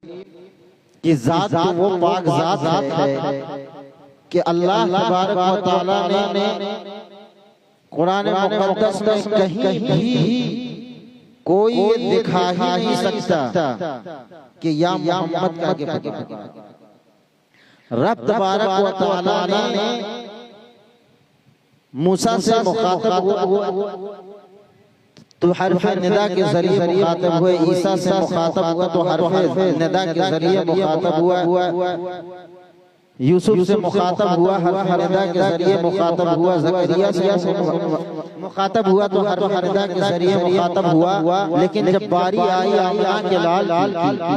कि जात तो वो पाक जात है कि अल्लाह तबारक व तआला ने कुरान मुक़द्दस में कहीं भी कोई ये दिखा ही नहीं सकता कि या मोहम्मद का रब तबारक व तआला ने मूसा से मुखातब हुआ तो हर्फ निदा के जरिए मुखातब हुए, ईसा से मुखातब हुआ तो हर्फ निदा के जरिए मुखातब हुआ, यूसुफ से मुखातब हुआ हर्फ निदा के जरिए मुखातब हुआ, ज़करिया से मुखातब हुआ तो हर्फ निदा के जरिए मुखातब हुआ। लेकिन जब बारी आई आमिना के लाल,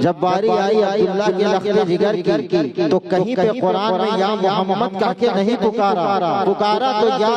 जब बारी आई अब्दुल्लाह के लख्ते जिगर की, तो कहीं पे कुरान में या मोहम्मद कह के नहीं पुकारा, पुकारा तो या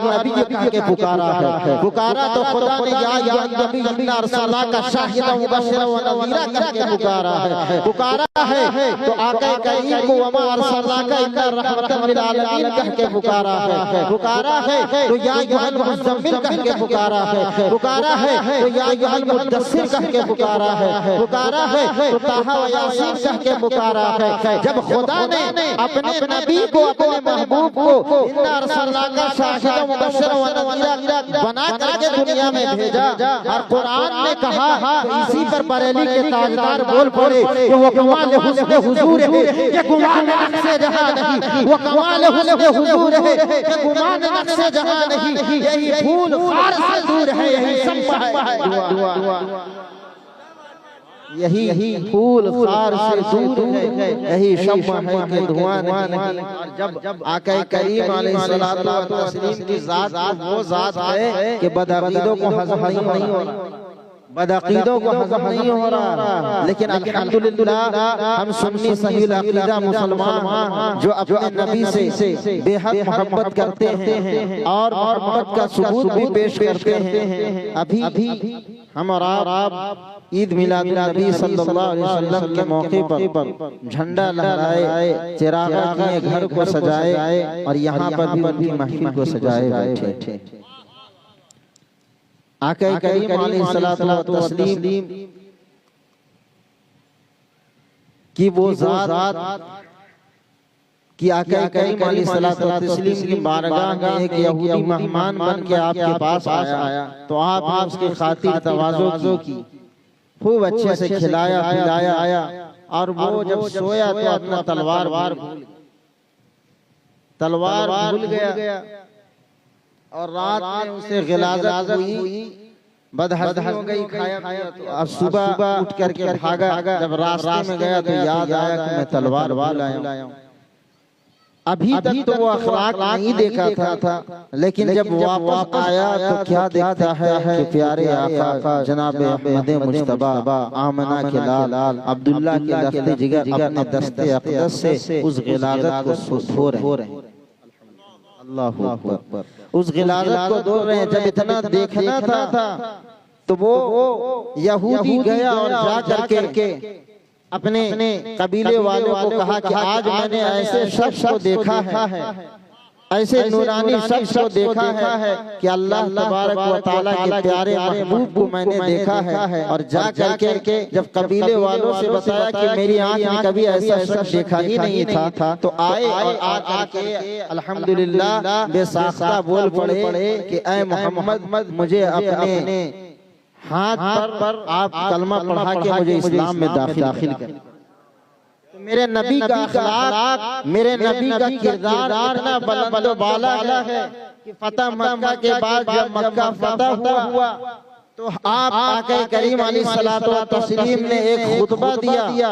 नबी कह के पुकारा है, पुकारा तो खुदा ने या नबी इन्ना अर्सलनाका शाहिदन व मुबश्शिरन व नज़ीरा कह के पुकारा है, पुकारा है तो आका करीम को वमा अर्सलनाका इल्ला रहमतन लिल आलमीन कह के पुकारा है, पुकारा है तो या अय्युहल मुज़म्मिल कह के पुकारा है, पुकारा है तो या अय्युहल मुद्दस्सिर कह के पुकारा है, पुकारा है तो ताहा व यासीन कह के पुकारा है। जब खुदा ने अपने नबी को, अपने महबूब को इन्ना अर्सलनाका शाहिदन व मुबश्शिरन व नज़ीरा बना करके दुनिया में भेजा और कुरान ने कहा तो इसी पर बरेली के ताजदार बोल पड़े कि वो कमाल हुस्न हुजूर है, ये गुमान नक्शे जहां नहीं, वो कमाल हुस्न हुजूर है, ये गुमान नक्शे जहां नहीं, यही फूल खार से दूर है, यही शम्मा है, यही फूल खार से दूर है, यही शम्मा है कि धुआं नहीं। जब आका करीम अलैहिस्सलातु व तस्लीम की जात वो जात है कि बदअकीदों को हज़म नहीं हो रहा, बदअकीदों को हज़म नहीं हो रहा, लेकिन अल्हम्दुलिल्लाह हम सुन्नी सही अकीदा मुसलमान जो अपने नबी से बेहद मोहब्बत करते हैं और मोहब्बत का सबूत भी पेश करते हैं। अभी हम और आप ईद मिलादुन नबी सल्लल्लाहु अलैहि वसल्लम के मौके पर झंडा लहराए, चिराग किए, घर को सजाए और यहाँ पर भी उनकी महफिल को सजाए बैठे। आका करीम अलैहिस्सलातु व तस्लीम की वो जात कि आका करीम अलैहिस्सलातु व तस्लीम की बारगाह में एक यहूदी मेहमान बन के आपके पास आया तो आपने उसकी खातिर तवाज़ो की, खूब अच्छे से खिलाया पिलाया और वो जब सोया तो अपना तलवार भूल गया और रात में उसे गिलाज़त हुई, बदहज़मी हो गई, खाया तो अब सुबह उठ करके भागा, जब रास्ते में गया तो याद आया कि मैं तलवार लाया हूं। अभी तक तो वो अखलाक नहीं देखा था, लेकिन जब वापस आया तो क्या देखता है कि प्यारे आका जनाब अहमद मुज्तबा आमना के लाल अब्दुल्लाह के लख्ते जिगर अपने दस्ते अक़दस से उस गिलाज़त को धो रहे हैं। अल्लाहु अकबर, उस गिलाज़त को धो रहे हैं। जब इतना देखना था तो वो यहूदी गया और जा करके अपने कबीले वालों को कहा कि आज मैंने ऐसे शख्स को देखा है, ऐसे नूरानी शख्स को देखा है कि अल्लाह तबारक व तआला के प्यारे महबूब को मैंने देखा है। और जा करके जब कबीले वालों से बताया कि मेरी आंख में कभी ऐसा शख्स देखा ही नहीं था तो आए और आके अल्हम्दुलिल्लाह बेसाख्ता बोल पड़े कि ऐ मोहम्मद मुझे अपने हाथ पर आप कलमा पढ़ा के मुझे इस्लाम में दाखिल करें। तो मेरे नबी का अखलाक, मेरे नबी का किरदार इतना बुलंद बाला है कि फतह मक्का के बाद जब मक्का फतह हुआ तो आप आका करीम अलैहिस्सलातु व तस्लीम ने एक खुतबा दिया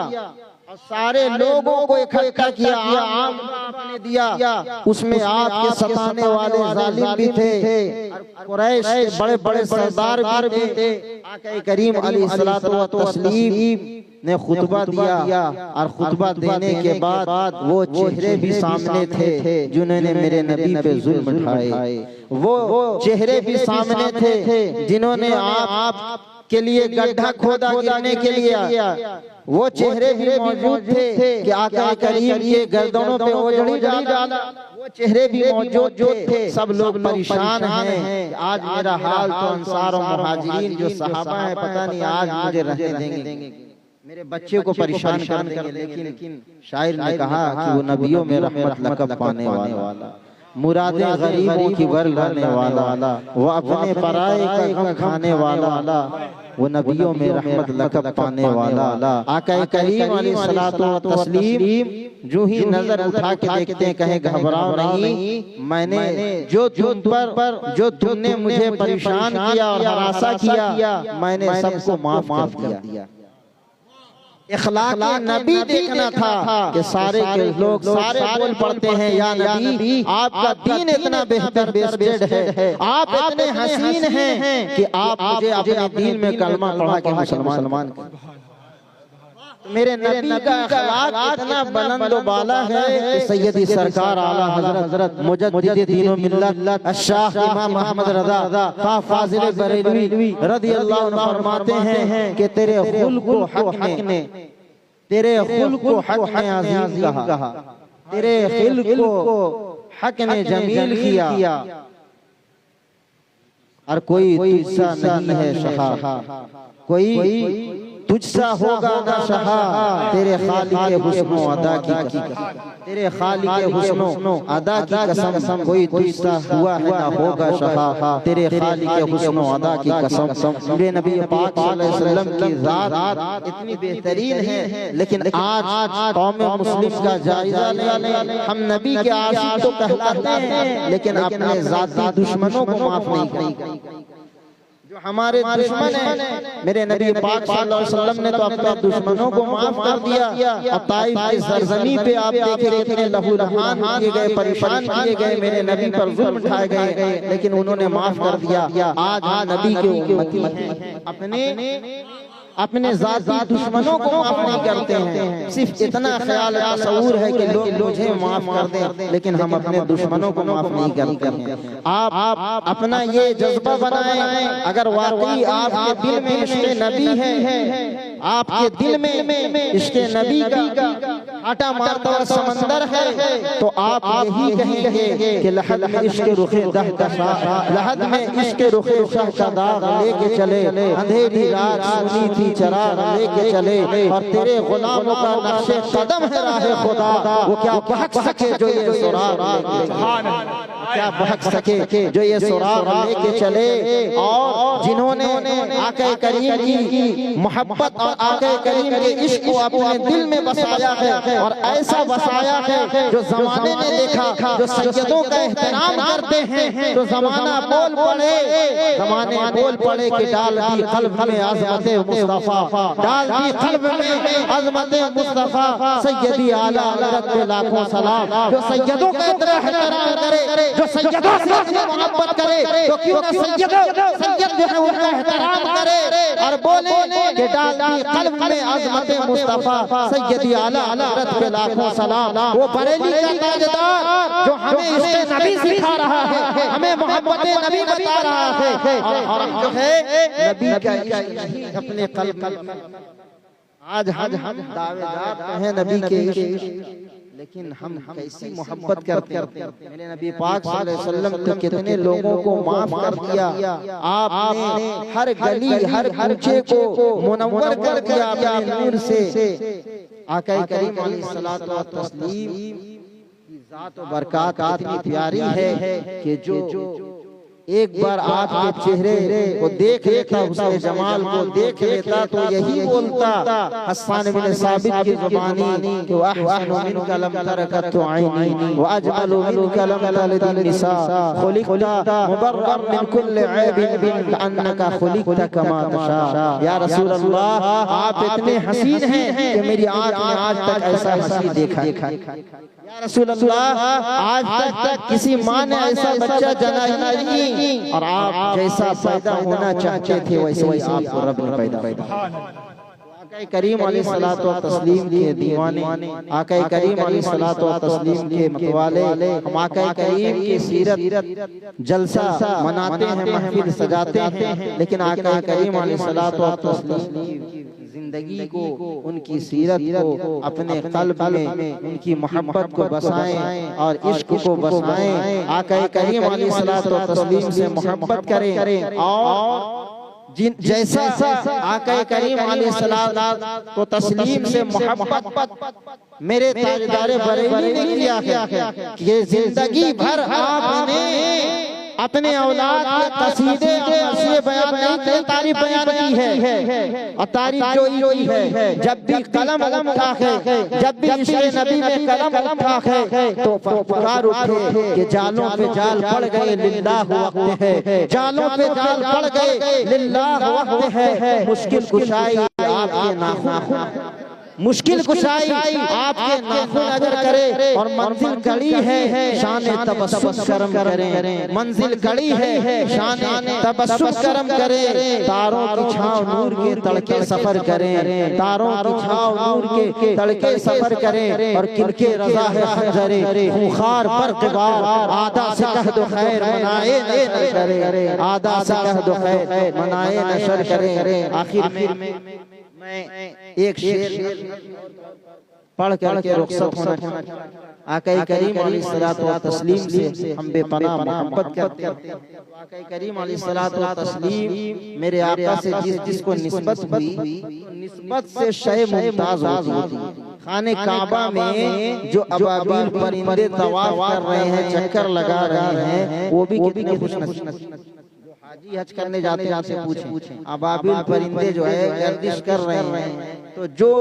और सारे लोगों को इकट्ठा किया, आम आपने दिया, उसमें आपके सताने वाले जालिम भी थे, कुरैश बड़े बड़े सरदार भी थे। आका करीम अलैहिस्सलातु व तस्लीम ने खुतबा दिया और खुतबा देने के बाद वो चेहरे भी सामने थे जिन्होंने मेरे नबी पे जुल्म ढाए, वो चेहरे भी सामने थे जिन्होंने आप के लिए गड्ढा खोदा गिरने के लिए, वो चेहरे भी मौजूद थे कि आका करीम के गर्दनों पे ओढ़नी डाला, वो चेहरे भी मौजूद थे। सब लोग परेशान हैं, आज मेरा हाल तो अंसार और मुहाजिरीन जो सहाबा है पता नहीं आज मुझे रहने देंगे। मेरे बच्चे को परेशान कर देंगे, लेकिन शायर ने कहा कि वो नबियों में रहमत लक़ब पाने वाला, मुरादें गरीबों की वर लाने वाला, वो अपने पराए का गम खाने वाला, वो नबियों में रहमत लक़ब पाने वाला। आका करीम अलैहिस्सलातु व तस्लीम जो ही नजर उठा के देखते हैं कहे घबराओ नहीं, मैंने जो तुमने मुझे परेशान किया और हरासा किया, मैंने सबको माफ कर दिया। इखलाक नबी देखना था कि सारे के लोग सारे बोल पड़ते हैं या नबी आपका दीन इतना बेहतर बेस्टेड है, आप इतने हसीन हैं कि आप मुझे अपने दिल में कलमा पढ़ा के मुसलमान मेरे नबी का अखलाक इतना बुलंद बाला है कि सैयदी सरकार आला हजरत मुजद्दिद दीन मिल्लत शाह इमाम अहमद रज़ा खा फाजिल बरेलवी रज़ियल्लाहु अन्हु फरमाते हैं कि तेरे खुल्क को हक ने अज़ीम कहा, तेरे खिल्क को हक ने जमील किया, और कोई तुझसा नहीं है शहा, कोई तुझसा होगा ना शहा, तेरे खालिक के हुस्न अदा की, तेरे खालिक के हुस्न अदा की कसम, कोई तुझसा हुआ है ना होगा शहा, तेरे खालिक के हुस्न अदा की कसम। मेरे नबी पाक सल्लल्लाहु अलैहि वसल्लम की ज़ात इतनी बेहतरीन है, लेकिन आज कौम मुस्लिम का जायजा लें, हम नबी के आशिक तो कहलाते हैं, लेकिन अपने ज़ाती दुश्मनों को माफ नहीं करेंगे। जो हमारे दुश्मन हैं, मेरे नबी पाक सल्लल्लाहु अलैहि वसल्लम ने तो अपने दुश्मनों को माफ कर दिया। और ताइफ की सरजमी पे आप देखें कितने लहूलुहान किए गए, परेशान किए गए, मेरे नबी पर जुल्म उठाए गए, लेकिन उन्होंने माफ कर दिया। आज नबी के उम्मती हैं, अपने ज़ाती दुश्मनों को माफ नहीं करते हैं। सिर्फ इतना ख्याल तसव्वुर है कि लोग मुझे माफ कर दें, लेकिन हम अपने दुश्मनों को माफ नहीं करते हैं। आप अपना ये जज्बा बनाएं, अगर वाकई आपके दिल में इश्क़ नबी है, आपके दिल में इश्क़ नबी का आटा मारता हुआ समंदर है, तो आप यही कहेंगे कि लहद में इश्क़ रुखे दह दशा, लहद में इश्क़ रुखे शह का दाग लेके चले, अंधेरी रात सुनी थी चराग लेके चले, और तेरे गुलामों का नक्शे कदम है राहे खुदा, वो क्या बहक सके जो ये सुराग, क्या बहक सके जो ये सुराग लेके चले। और जिन्होंने आका करीम की मोहब्बत और आका करीम के इश्क को अपने दिल में बसाया है, और ऐसा बसाया है जो जमाने ने देखा, जो सैयदों का एहतराम करते हैं, तो जमाना बोल पड़े कि डाल दी कल्ब में अज़मत मुस्तफा, डाल दी कल्ब में अज़मत मुस्तफा, सैयदी आला हज़रत पे लाखों सलाम। जो सैयदों का इतना एहतराम करे, जो सैयदों से मोहब्बत करे, तो क्यों ना सैयद जो है उनका एहतराम करे और बोले कि डाल दी कल्ब में अज़मत मुस्तफा, सैयदी आला हज़रत पे लाखों सलाम। वो बरेली का ताजदार जो हमें इश्क़ नबी सिखा रहा है, हमें मोहब्बत नबी बता रहा है, और हम जो है नबी का इश्क़ अपने कल्ब आज हम दावेदार हैं नबी के इश्क़, लेकिन हम कैसी मोहब्बत करते हैं। मेरे नबी पाक सल्लल्लाहु अलैहि वसल्लम तो कितने लोगों को माफ कर दिया, आपने हर गली हर कूचे को मुनव्वर कर दिया अपने नूर से। आका करीम अलैहिस्सलातु व तस्लीम की ज़ात व बरक़ात इतनी प्यारी है कि जो एक बार आपके चेहरे को देख लेता, उसके जमाल को देख लेता, तो यही बोलता हस्सान बिन साबित की ज़ुबानी कि अहसनु मिनका लम तरकत ऐनी व अजमलु मिनका लम तलिद निसा, खुलिक़ता मुबर्रअन मिन कुल्लि ऐबिन कअन्नका खुलिक़ता कमा तशा। या रसूल अल्लाह, आप इतने हसीन हैं कि मेरी आंख ने आज तक ऐसा हसीन देखा। या रसूल अल्लाह, आज तक किसी माँ ने ऐसा बच्चा जना ही नहीं, और आप जैसा पैदा होना चाहते थे वैसे ही आपको रब ने पैदा। आका करीम अलैहिस्सलातु व तस्लीम के दीवाने, आका करीम अलैहिस्सलातु व तस्लीम के मतवाले, हम आका करीम की सीरत जलसा मनाते हैं, महफिल सजाते हैं, लेकिन आका करीम अलैहिस्सलातु व तस्लीम जिंदगी को, उनकी सीरत को अपने कल्ब में उनकी मोहब्बत को बसाएं और इश्क को बसाएं। आका करीम अलैहिस्सलातु व तस्लीम से मोहब्बत करें और जिन जैसा आका करीम अलैहिस्सलाम को तस्लीम से मोहब्बत मेरे ताजदारे बरेली ने किया है कि जिंदगी भर आपने अपने औलाद के कसीदे और बयान नहीं थे, तारीफ बयान की है और तारीफ जो ही है। जब भी कलम उठा है, जब भी इश्क़े नबी में कलम उठा है तो पुकार उठे कि जालों पे जाल पड़ गए लिल्लाह वक्त है, जालों पे जाल पड़ गए लिल्लाह वक्त है। मुश्किल कुशाई आपके नाखून, मुश्किल कुशाई आपके नाखून अगर करे और मंजिल कड़ी है शान तबस्सुम करम करें, मंजिल कड़ी है शान तबस्सुम करम करें। तारों की छांव नूर के तड़के सफर करें, तारों की छांव नूर के तड़के सफर करें। और किनके रजा है खंजरे खूंखार बरक़बार, आदा से कह दो खैर मनाए नशर करें, आदा से कह दो खैर मनाए नशर करें। आखिर में मैं एक शेर पढ़ करके रुखसत होना चाहता हूं। आका करीम अलैहिस्सलातु व तस्लीम से हम बेपनाह मोहब्बत करते हैं। आका करीम अलैहिस्सलातु व तस्लीम मेरे आका से जिसको निस्बत हुई, निस्बत से शय मुमताज होती। खाने काबा में जो अबाबिल परिंदे तवाफ कर रहे हैं, चक्कर लगा रहे हैं, वो भी कितने खुशनसीब। हाजी हज करने जाते आपसे पूछें, अबाबिल परिंदे जो है गर्दिश कर रहे हैं, तो जो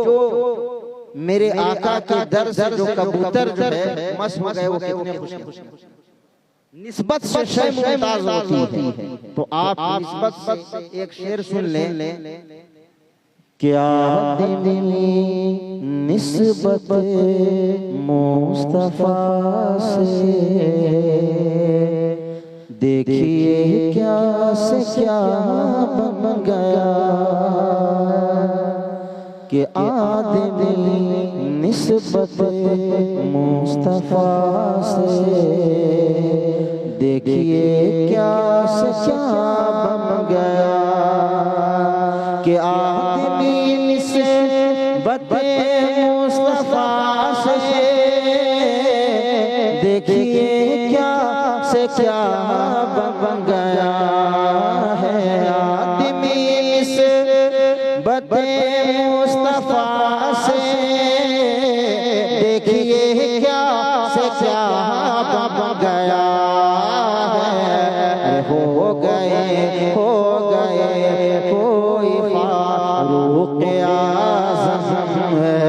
मेरे आका के दर से जो कबूतर जो है मस्त हो गए, वो कितने खुश निस्बत से शय मुमताज होती है। तो आप निस्बत से एक शेर सुन लें। क्या निस्बत मुस्तफा से, देखिए क्या से क्या बन गया कि आदमी निस्बत मुस्तफा से, देखिए क्या से क्या बन गया कि आदमी निस्बत मुस्तफा से, देखिए क्या से क्या बन गया है। आदमी निस्बत मुस्तफा से, देखिए क्या से क्या बन गया है। हो गए कोई फारूक आज़म है,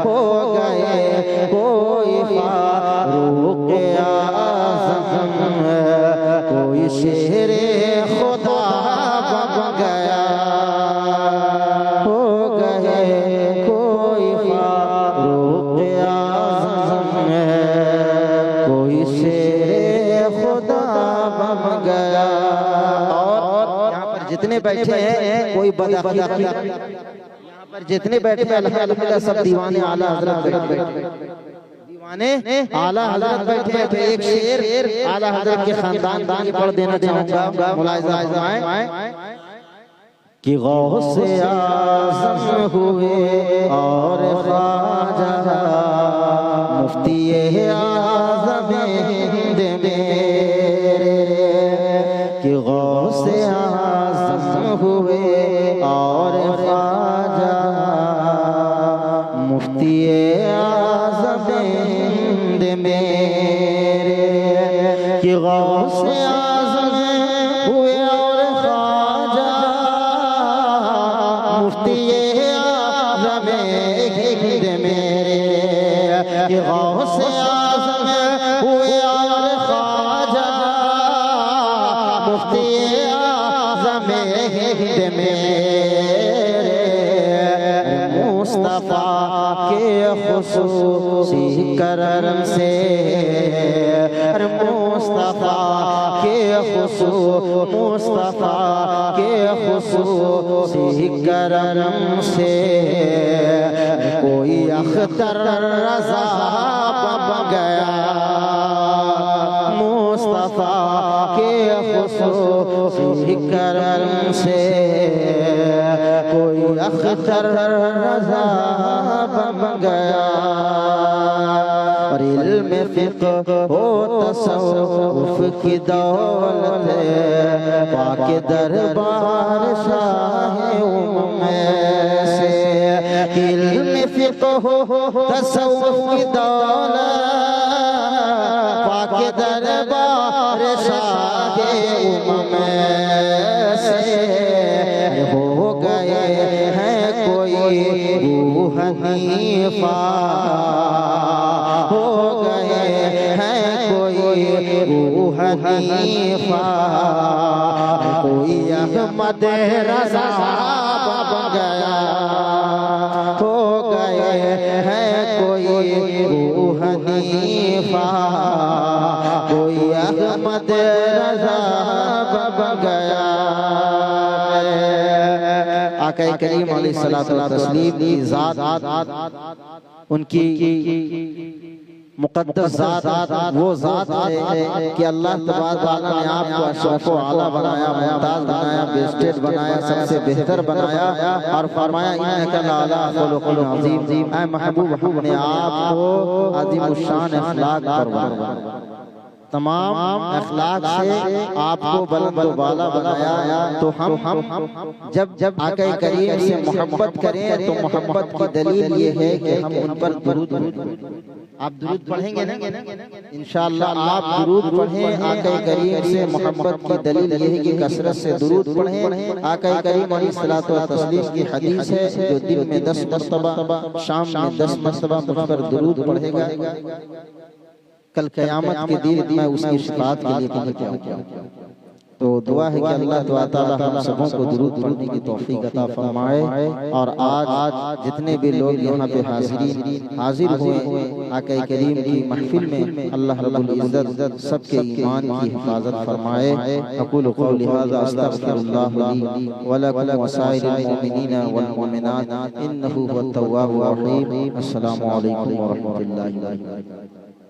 हो गए कोई फारूक आज़म है, कोई शेरे खुदा बन गया, हो गए कोई फारूक आज़म है, कोई शेरे खुदा बन गया। और यहाँ पर जितने बैठे हैं कोई बदअखलाक़ी, यहाँ पर जितने बैठे हैं अल्हम्दुलिल्लाह सब दीवाने आला हज़रत बैठे, दीवाने आला हज़रत बैठे हैं। तो एक शेर आला हज़रत के खानदान की पढ़ देना चाहूँगा, मुलाहिज़ा फरमाएं कि गौसे आज़म हुए और ख्वाजा मुफ्ती आज़म हिंद मेरे, कि गौसे आज़म हुए और ख्वाजा मुफ्ती आज़म हिंद मेरे, कि गौसे आज़म हुए और ख्वाजा मुफ्ती आज़म हिंद मेरे, कि गौसे आज़म हुए और ख्वाजा मुफ्ती आज़म हिंद मेरे, मुस्तफा के खुसूसी करम से, मुस्तफा के मुस्तफा के खुसूसी करम से, कोई अख्तर रज़ा बन गया, मुस्तफा के खुसूसी करम से, कोई अख्तर रज़ा बन गया। और इल्म फ़िक़्ह हो तसव्वुफ़ की दौलत पाके दरबार शाह उम्म से। इल्म फ़िक़्ह हो तसव्वुफ़ की दौलत पाके दरबार शाह उम्म से हो गए हैं कोई अबू हनीफा, हो गए हैं कोई अबू हनीफा, कोई अहमद रज़ा बन गया, हो गए हैं कोई अबू हनीफा, कोई अहमद रज़ा बन गया। आका करीम अलैहिस्सलातु तस्लीम की ज़ात, उनकी मुक़द्दस ज़ात वो ज़ात है कि अल्लाह तबारक व तआला ने आपको अशरफ व आला बनाया, मुमताज़ बनाया, बेस्टेड बनाया, सबसे बेहतर बनाया और फरमाया इन्नका लअला खुलुक़िन अज़ीम। ऐ महबूब हमने आपको अज़ीमुश्शान अखलाक पर तमाम अखलाक से आपको बुलंद वाला बनाया। तो हम जब आका करीम से मोहब्बत करें तो मोहब्बत की दलील ये है कि हम उन पर दुरूद, आप दुरूद पढ़ेंगे ना इंशाअल्लाह, आप दुरूद पढ़ें। आका करीम से मोहब्बत की दलील ये है कि कसरत से दुरूद पढ़ें। आका करीम अलैहिस्सलातु व तस्लीम की हदीस है जो दिन में 10 मरतबा, शाम में 10 मरतबा मुझ पर दुरूद पढ़ेगा, कल क़यामत के दिन मैं उसकी शिफाअत के लिए पहुंचाऊंगा। तो दुआ है कि अल्लाह ताला हम सबों को दुरूद पढ़ने की तौफीक अता फरमाए। और आज जितने भी लोग यहाँ पे हाजिर हुए आका करीम की महफिल में, अल्लाह रब्बुल इज्जत सबके ईमान की हिफाजत फरमाए। अक़ूलु क़ौली हाज़ा अस्तग़फ़िरुल्लाह ली व लकुम व साइरिल मुमिनीना वल मुमिनात इन्नहु हुवत तव्वाबुर रहीम। अस्सलामु अलैकुम व रहमतुल्लाहि व बरकातुहू।